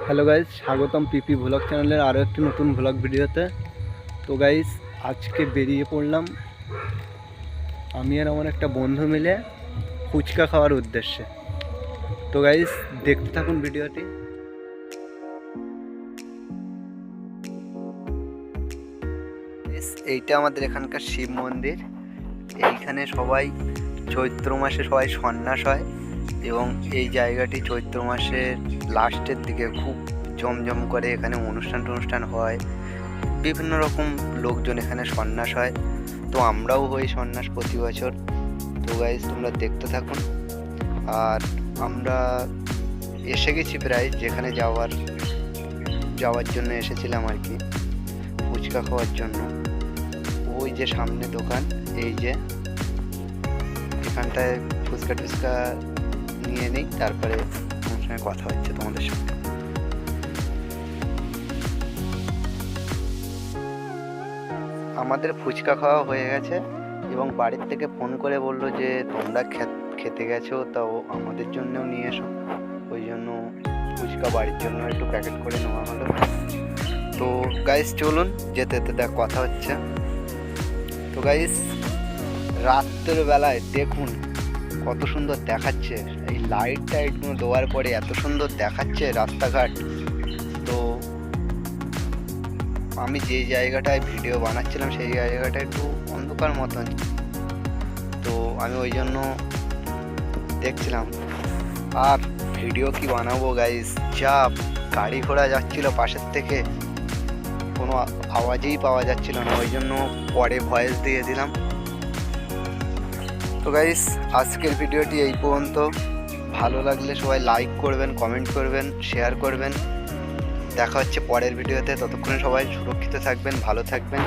Hello guys, স্বাগতম পিপি vlog চ্যানেলের আরও একটি নতুন ভ্লগ ভিডিওতে। তো গাইজ, আজকে বেরিয়ে পড়লাম আমি আর আমার একটা বন্ধু মিলে ফুচকা খাওয়ার উদ্দেশ্যে। তো গাইজ, দেখতে থাকুন ভিডিওটি। এইটা আমাদের এখানকার শিব মন্দির। এইখানে সবাই চৈত্র মাসে সবাই সন্ন্যাস হয় এবং এই জায়গাটি চৈত্র মাসের লাস্টের দিকে খুব জমজম করে এখানে অনুষ্ঠান হয়। বিভিন্ন রকম লোকজন এখানে সন্ন্যাস হয়। তো আমরাও হই সন্ন্যাস প্রতি বছর। তো গাইজ, তোমরা দেখতে থাকুন। আর আমরা এসে গেছি প্রায় যেখানে যাওয়ার জন্য এসেছিলাম আর কি, ফুচকা খাওয়ার জন্য। ওই যে সামনে দোকান, এই যে এখানটায় ফুচকা টুচকা নিয়ে নেই, তারপরে আমার সঙ্গে কথা হচ্ছে তোমাদের সঙ্গে। আমাদের ফুচকা খাওয়া হয়ে গেছে এবং বাড়ির থেকে ফোন করে বললো যে তোমরা খেতে গেছো, তাও আমাদের জন্যও নিয়ে এসো। ওই জন্য ফুচকা বাড়ির জন্য একটু প্যাকেট করে নেওয়া হলো। তো গাইস, চলুন যেতে যেতে দেখ কথা হচ্ছে। তো গাইস, রাত্রের বেলায় দেখুন কত সুন্দর দেখাচ্ছে, এই লাইট টাইটগুলো দেওয়ার পরে এত সুন্দর দেখাচ্ছে রাস্তাঘাট। তো আমি যে জায়গাটায় ভিডিও বানাচ্ছিলাম সেই জায়গাটা একটু অন্ধকার মতন, তো আমি ওই জন্য দেখছিলাম। আর ভিডিও কি বানাবো গাইস, যা গাড়ি ঘোড়া যাচ্ছিল পাশের থেকে, কোনো আওয়াজই পাওয়া যাচ্ছিল না, ওই জন্য পরে ভয়েস দিয়ে দিলাম। তো গাইস, আজকের ভিডিওটি এই পর্যন্ত। ভালো লাগলে সবাই লাইক করবেন, কমেন্ট করবেন, শেয়ার করবেন। দেখা হচ্ছে পরের ভিডিওতে। ততক্ষণে সবাই সুরক্ষিত থাকবেন, ভালো থাকবেন।